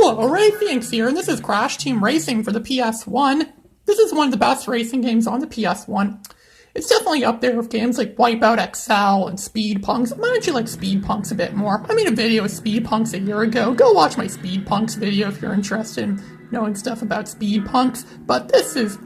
Hello, Ray Phoenix here, and this is Crash Team Racing for the PS1. This is one of the best racing games on the PS1. It's definitely up there with games like Wipeout XL and Speed Punks. I actually like Speed Punks a bit more. I made a video of Speed Punks a year ago. Go watch my Speed Punks video if you're interested in knowing stuff about Speed Punks. But this is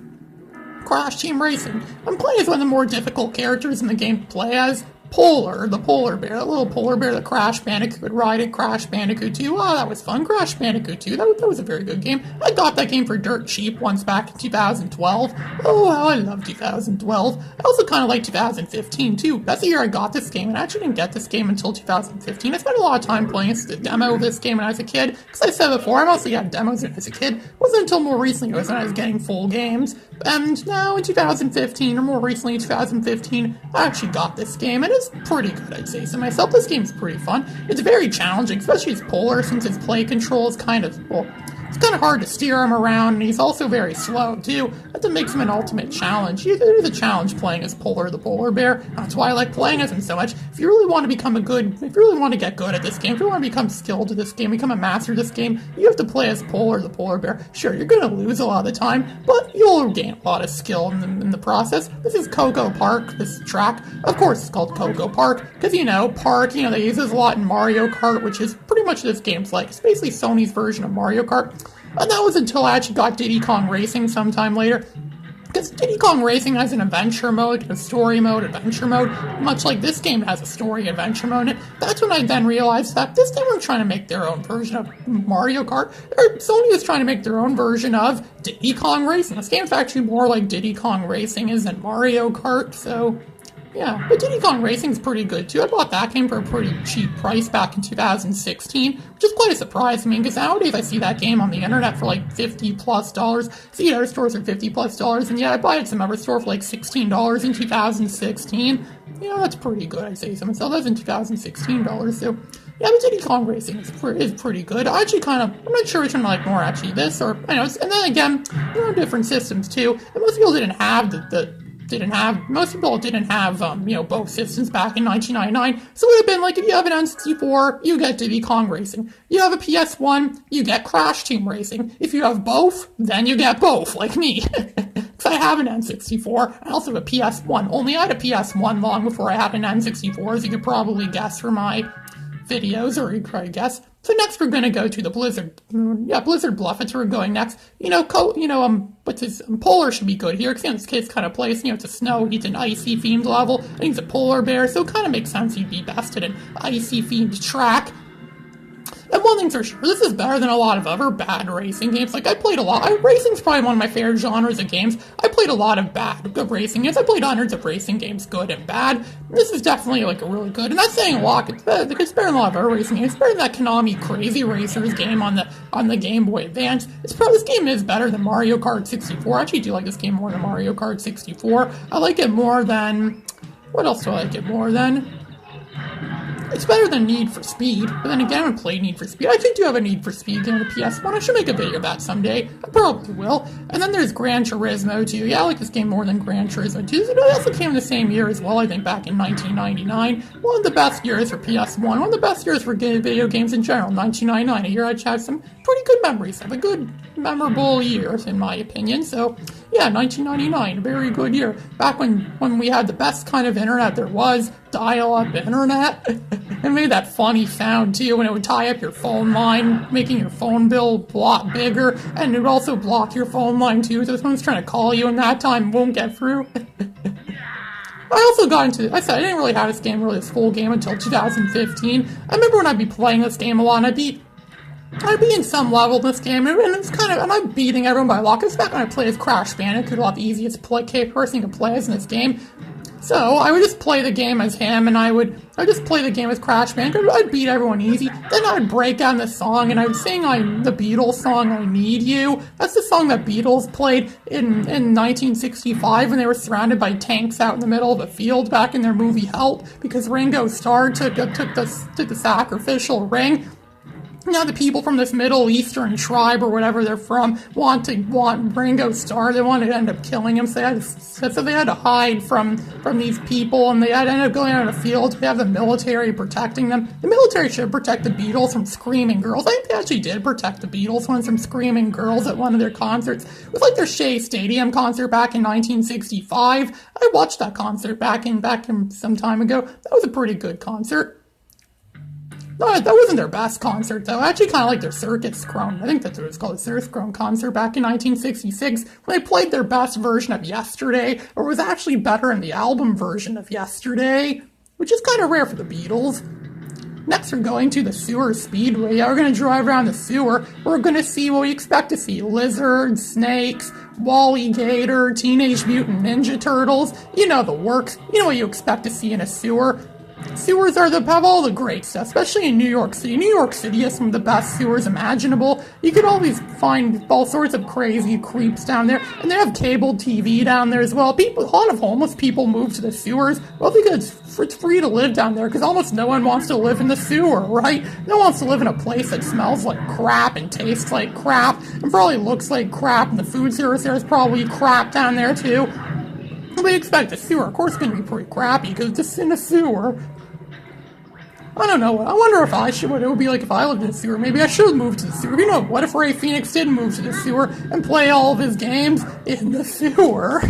Crash Team Racing. I'm playing as one of the more difficult characters in the game to play as. Polar, the polar bear, that little polar bear that Crash Bandicoot would ride in Crash Bandicoot 2. Oh, that was fun. Crash Bandicoot 2, that was a very good game. I got that game for dirt cheap once back in 2012. Oh, how I love 2012. I also kind of like 2015 too. That's the year I got this game, and I actually didn't get this game until 2015. I spent a lot of time playing the demo of this game when I was a kid. Because I said before, I mostly got demos when I was a kid. It wasn't until more recently when I was getting full games. And now in 2015, or more recently in 2015, I actually got this game, and it's pretty good, I'd say so myself. This game's pretty fun. It's very challenging, especially as Polar, since his play control is kind of, well, it's kind of hard to steer him around, and he's also very slow, too. That makes him an ultimate challenge. It is a challenge playing as Polar the polar bear. That's why I like playing as him so much. If you really want to get good at this game, if you want to become skilled at this game, become a master of this game, you have to play as Polar the polar bear. Sure, you're going to lose a lot of the time, but you'll gain a lot of skill in the process. This is Coco Park, this track. Of course, it's called Coco Park, because, Park, they use this a lot in Mario Kart, which is pretty much this game's like. It's basically Sony's version of Mario Kart. And that was until I actually got Diddy Kong Racing sometime later. Because Diddy Kong Racing has an adventure mode, a story mode, adventure mode, much like this game has a story adventure mode in it. That's when I then realized that this game was trying to make their own version of Mario Kart, or Sony was trying to make their own version of Diddy Kong Racing. This game's actually more like Diddy Kong Racing is than Mario Kart, so yeah, but Diddy Kong Racing's pretty good too. I bought that game for a pretty cheap price back in 2016, which is quite a surprise to me, because nowadays I see that game on the internet for like $50+. See other stores for $50+, and yeah, I buy it at some other store for like $16 in 2016. Yeah, that's pretty good, I say so myself. That was in $2016, so yeah, but Diddy Kong Racing is pretty good. I actually I'm not sure which one I like more, actually, this or, and then again, there are different systems too, and most people didn't have most people didn't have, both systems back in 1999. So it would have been like, if you have an N64, you get Diddy Kong Racing. You have a PS1, you get Crash Team Racing. If you have both, then you get both, like me. Because I have an N64, I also have a PS1. Only I had a PS1 long before I had an N64, as you could probably guess from my videos, or you could probably guess. So next we're going to go to the Blizzard. Yeah, Blizzard Bluff. It's where we're going next. Polar should be good here, because in this case kind of place, it's a snow, he's an icy themed level, and he's a polar bear, so it kind of makes sense he'd be best at an icy themed track. And one thing's for sure, this is better than a lot of other bad racing games. Like, I played a lot. Racing's probably one of my favorite genres of games. I played a lot of good racing games. I played hundreds of racing games, good and bad. This is definitely, like, a really good, and that's saying a lot. It's better than a lot of other racing games. It's better than that Konami Crazy Racers game on the Game Boy Advance. This game is better than Mario Kart 64. I actually do like this game more than Mario Kart 64. I like it more than... What else do I like it more than? It's better than Need for Speed, but then again, I haven't played Need for Speed. I think do have a Need for Speed game on the PS1. I should make a video of that someday. I probably will. And then there's Gran Turismo 2. Yeah, I like this game more than Gran Turismo 2. So it also came in the same year as well, I think, back in 1999. One of the best years for PS1. One of the best years for video games in general, 1999. A year I have some pretty good memories of. A good, memorable year, in my opinion. So, yeah, 1999, a very good year. Back when we had the best kind of internet there was, dial-up internet. It made that funny sound too when it would tie up your phone line, making your phone bill a lot bigger, and it would also block your phone line too, so if someone's trying to call you in that time, it won't get through. I also got into, I said I didn't really have this full game until 2015. I remember when I'd be playing this game a lot, and I'd be in some level in this game, and it's and I'm beating everyone by a lot, because back when I played as Crash Bandicoot, a lot the easiest person you could play as in this game. So, I would just play the game as him, and I'd just play the game as Crash Bandicoot. I'd beat everyone easy. Then I would break down the song, and I would sing the Beatles song, I Need You. That's the song that Beatles played in 1965 when they were surrounded by tanks out in the middle of a field back in their movie Help, because Ringo Starr took the sacrificial ring. Now the people from this Middle Eastern tribe or whatever they're from want Ringo Starr. They wanted to end up killing him, so they had to hide from these people, and they had to end up going out in a field to have the military protecting them. The military should protect the Beatles from screaming girls. I think they actually did protect the Beatles from screaming girls at one of their concerts. It was like their Shea Stadium concert back in 1965. I watched that concert back in some time ago. That was a pretty good concert. No, that wasn't their best concert, though. I actually kind of like their Circus Crone. I think that's what it was called, the Circus Crone concert back in 1966, when they played their best version of Yesterday, or it was actually better than the album version of Yesterday, which is kind of rare for the Beatles. Next, we're going to the sewer speedway. Yeah, we're going to drive around the sewer. We're going to see what we expect to see. Lizards, snakes, Wally Gator, Teenage Mutant Ninja Turtles. You know the works. You know what you expect to see in a sewer. Sewers have all the great stuff, especially in New York City. New York City has some of the best sewers imaginable. You can always find all sorts of crazy creeps down there, and they have cable TV down there as well. A lot of homeless people move to the sewers, well, because it's free to live down there, because almost no one wants to live in the sewer, right? No one wants to live in a place that smells like crap and tastes like crap, and probably looks like crap, and the food service there is probably crap down there too. What do you expect? The sewer, of course, is going to be pretty crappy because it's just in a sewer. I don't know. I wonder what it would be like if I lived in a sewer. Maybe I should move to the sewer. You know, what if Ray Phoenix did move to the sewer and play all of his games in the sewer?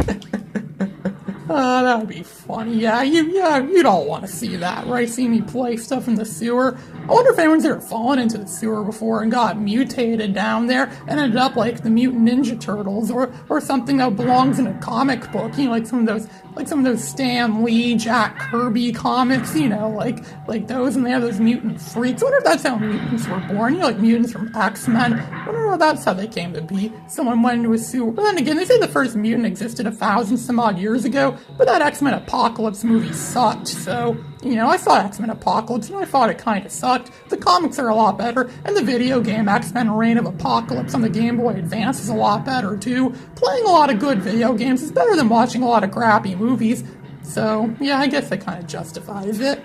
That would be funny. Yeah, you'd all want to see that, right? See me play stuff in the sewer. I wonder if anyone's ever fallen into the sewer before and got mutated down there and ended up like the Mutant Ninja Turtles or something that belongs in a comic book. You know, like some of those Stan Lee, Jack Kirby comics. You know, like those, and they have those mutant freaks. I wonder if that's how mutants were born. You know, like mutants from X-Men. I wonder if that's how they came to be. Someone went into a sewer. But then again, they say the first mutant existed 1,000 some odd years ago. But that X-Men Apocalypse movie sucked, so, you know, I saw X-Men Apocalypse, and I thought it kind of sucked. The comics are a lot better, and the video game X-Men Reign of Apocalypse on the Game Boy Advance is a lot better, too. Playing a lot of good video games is better than watching a lot of crappy movies, so, yeah, I guess that kind of justifies it.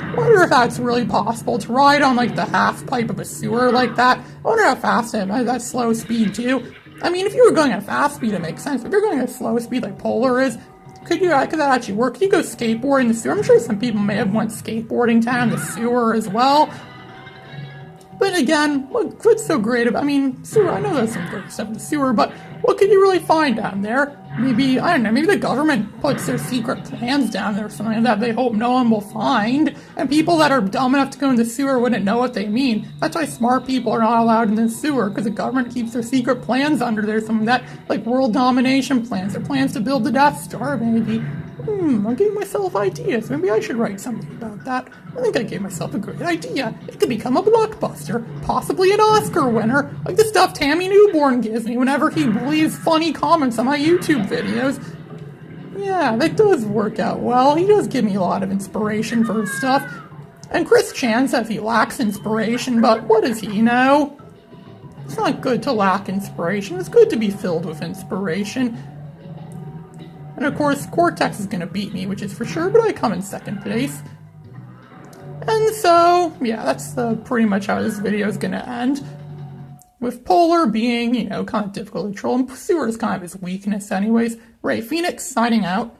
I wonder if that's really possible, to ride on, like, the half-pipe of a sewer like that. I wonder how fast it is, that slow speed, too. I mean, if you were going at fast speed, it makes sense. But if you're going at slow speed like Polar is, could that actually work? Could you go skateboarding in the sewer? I'm sure some people may have went skateboarding down the sewer as well. But again, what's so great about, I mean, sewer, I know there's some great stuff in the sewer, but what could you really find down there? Maybe, I don't know, maybe the government puts their secret plans down there or something that they hope no one will find, and people that are dumb enough to go in the sewer wouldn't know what they mean. That's why smart people are not allowed in the sewer, because the government keeps their secret plans under there, some of that, like world domination plans, or plans to build the Death Star, maybe. I'm giving myself ideas. Maybe I should write something about that. I think I gave myself a great idea. It could become a blockbuster, possibly an Oscar winner, like the stuff Tammy Newborn gives me whenever he leaves funny comments on my YouTube videos. Yeah, that does work out well. He does give me a lot of inspiration for his stuff. And Chris Chan says he lacks inspiration, but what does he know? It's not good to lack inspiration. It's good to be filled with inspiration. And of course, Cortex is going to beat me, which is for sure, but I come in second place. And so, yeah, that's pretty much how this video is going to end. With Polar being, you know, kind of difficult to control, and Sewer is kind of his weakness anyways. Ray Phoenix signing out.